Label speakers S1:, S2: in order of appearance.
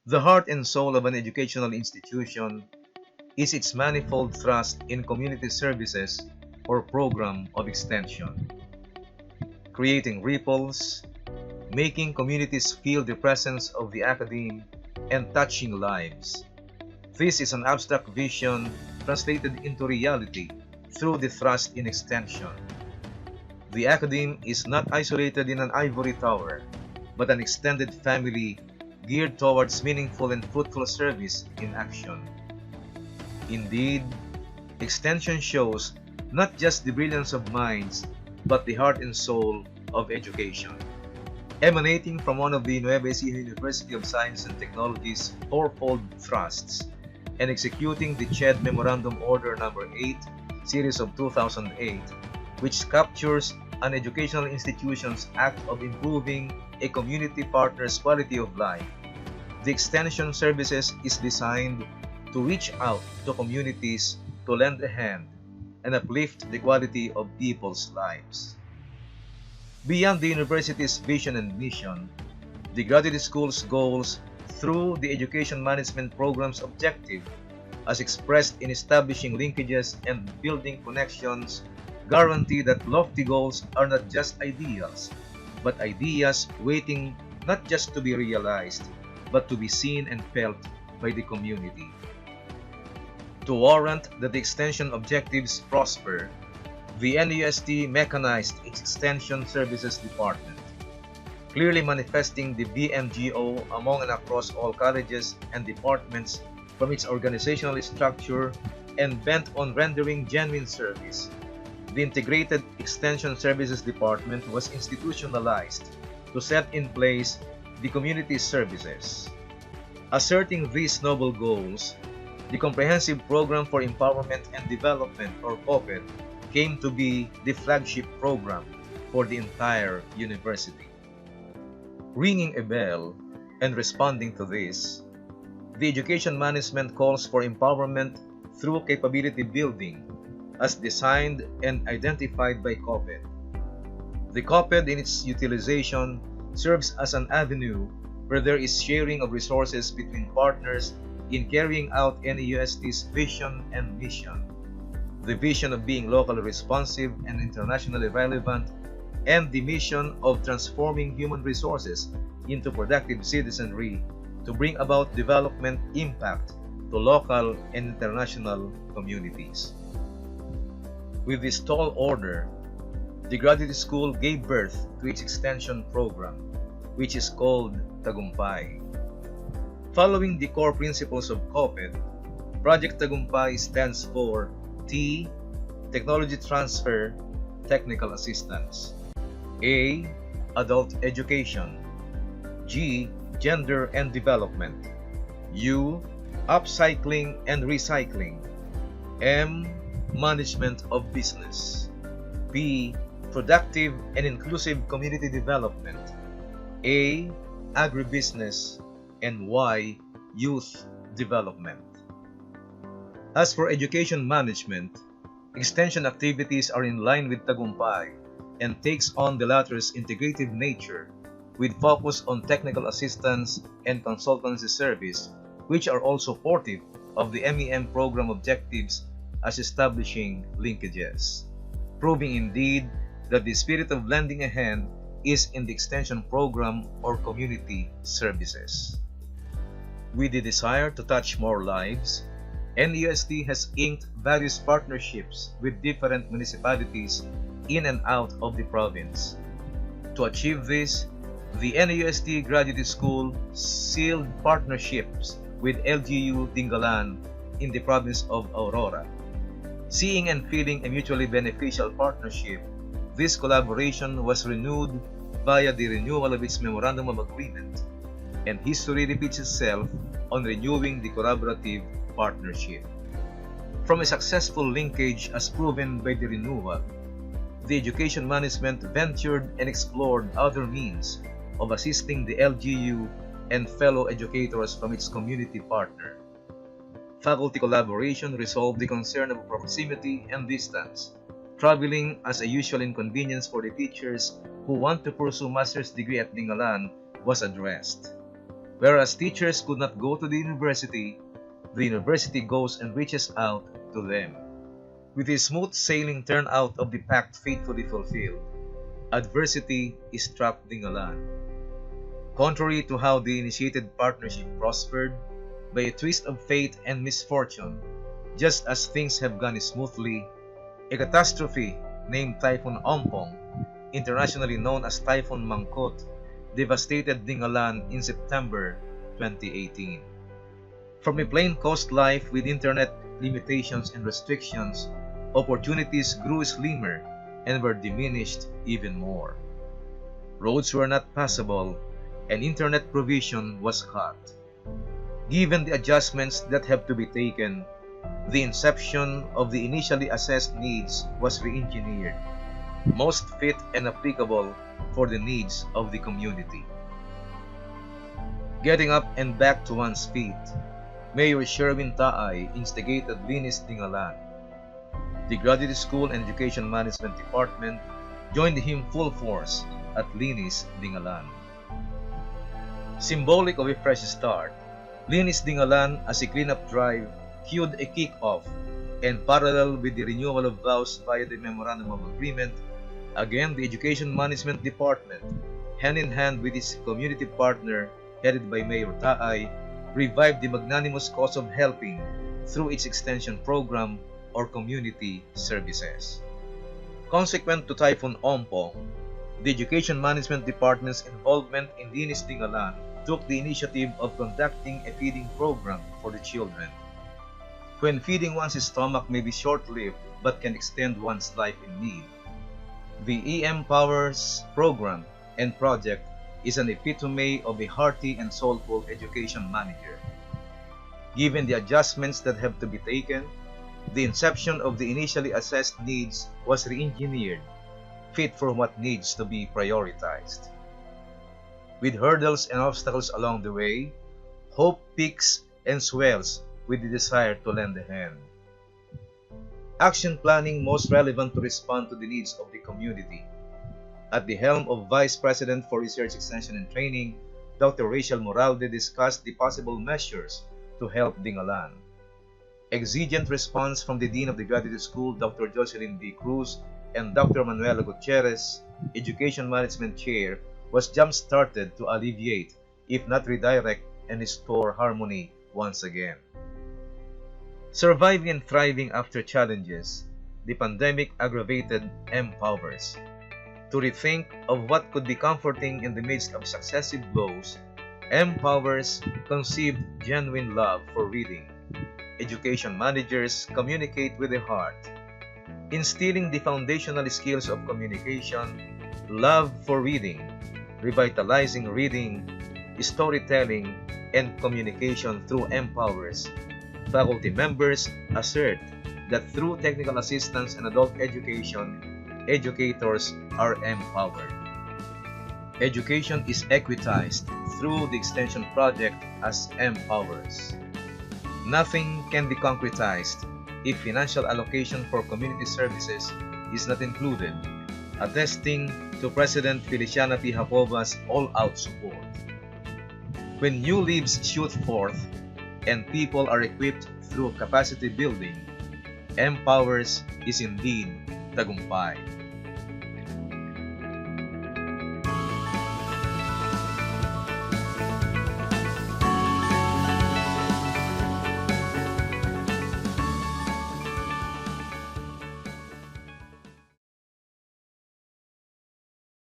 S1: The heart and soul of an educational institution is its manifold thrust in community services or program of extension, creating ripples, making communities feel the presence of the academe, and touching lives. This is an abstract vision translated into reality through the thrust in extension. The academe is not isolated in an ivory tower, but an extended family geared towards meaningful and fruitful service in action. Indeed, extension shows not just the brilliance of minds, but the heart and soul of education. Emanating from one of the Nueva Ecija University of Science and Technology's fourfold thrusts, and executing the CHED Memorandum Order No. 8, Series of 2008, which captures an educational institution's act of improving a community partner's quality of life. The extension services is designed to reach out to communities to lend a hand and uplift the quality of people's lives. Beyond the university's vision and mission, the graduate school's goals through the education management program's objective, as expressed in establishing linkages and building connections, guarantee that lofty goals are not just ideals, but ideas waiting not just to be realized, but to be seen and felt by the community. To warrant that the extension objectives prosper, the NUST mechanized its Extension Services Department, clearly manifesting the BMGO among and across all colleges and departments from its organizational structure and bent on rendering genuine service. The Integrated Extension Services Department was institutionalized to set in place the community services. Asserting these noble goals, the Comprehensive Program for Empowerment and Development, or COPED, came to be the flagship program for the entire university. Ringing a bell and responding to this, the education management calls for empowerment through capability building as designed and identified by COPED. The COPED in its utilization serves as an avenue where there is sharing of resources between partners in carrying out NUST's vision and mission. The vision of being locally responsive and internationally relevant, and the mission of transforming human resources into productive citizenry to bring about development impact to local and international communities. With this tall order, the graduate school gave birth to its extension program, which is called Tagumpay. Following the core principles of COPED, Project Tagumpay stands for T. Technology Transfer, Technical Assistance. A. Adult Education. G. Gender and Development. U. Upcycling and Recycling. M. Management of Business. P. Productive and Inclusive Community Development. A. Agribusiness. And Y. Youth Development. As for education management, extension activities are in line with Tagumpay and takes on the latter's integrative nature with focus on technical assistance and consultancy service, which are all supportive of the MEM program objectives as establishing linkages, proving indeed that the spirit of lending a hand is in the extension program or community services. With the desire to touch more lives, NUST has inked various partnerships with different municipalities in and out of the province. To achieve this, the NUST Graduate School sealed partnerships with LGU Dingalan in the province of Aurora. Seeing and feeling a mutually beneficial partnership, this collaboration was renewed via the renewal of its Memorandum of Agreement, and history repeats itself on renewing the collaborative partnership. From a successful linkage as proven by the renewal, the education management ventured and explored other means of assisting the LGU and fellow educators from its community partner. Faculty collaboration resolved the concern of proximity and distance. Traveling as a usual inconvenience for the teachers who want to pursue master's degree at Dingalan was addressed. Whereas teachers could not go to the university goes and reaches out to them. With a smooth sailing turnout of the pact faithfully fulfilled, adversity struck Dingalan. Contrary to how the initiated partnership prospered, by a twist of fate and misfortune, just as things have gone smoothly, a catastrophe named Typhoon Ompong, internationally known as Typhoon Mangkut, devastated Dingalan in September 2018. From a plain coast life with internet limitations and restrictions, opportunities grew slimmer and were diminished even more. Roads were not passable and internet provision was cut. Given the adjustments that have to be taken, the inception of the initially assessed needs was re-engineered, most fit and applicable for the needs of the community. Getting up and back to one's feet, Mayor Sherwin Taay instigated Linis Dingalan. The Graduate School and Education Management Department joined him full force at Linis Dingalan. Symbolic of a fresh start, Linis Dingalan as a cleanup drive cued a kick-off, and parallel with the renewal of vows via the Memorandum of Agreement, again the Education Management Department, hand in hand with its community partner headed by Mayor Taay, revived the magnanimous cause of helping through its extension program or community services. Consequent to Typhoon Ompong, the Education Management Department's involvement in Linis Dingalan took the initiative of conducting a feeding program for the children. When feeding one's stomach may be short-lived but can extend one's life in need, the EM Powers program and project is an epitome of a hearty and soulful education manager. Given the adjustments that have to be taken, the inception of the initially assessed needs was re-engineered, fit for what needs to be prioritized. With hurdles and obstacles along the way, hope peaks and swells with the desire to lend a hand. Action planning most relevant to respond to the needs of the community. At the helm of Vice President for Research Extension and Training, Dr. Rachel Moralde discussed the possible measures to help Dingalan. Exigent response from the Dean of the Graduate School, Dr. Jocelyn D. Cruz, and Dr. Manuela Gutierrez, Education Management Chair, was jump-started to alleviate, if not redirect, and restore harmony once again. Surviving and thriving after challenges, the pandemic aggravated M-Powers. To rethink of what could be comforting in the midst of successive blows, M-Powers conceived genuine love for reading. Education managers communicate with the heart, instilling the foundational skills of communication, love for reading, revitalizing reading, storytelling, and communication through M-Powers. Faculty members assert that through technical assistance and adult education, educators are empowered. Education is equitized through the extension project as M-Powers. Nothing can be concretized if financial allocation for community services is not included, attesting to President Feliciana P. Jacoba's all-out support. When new leaves shoot forth and people are equipped through capacity building, M-Powers is indeed tagumpay.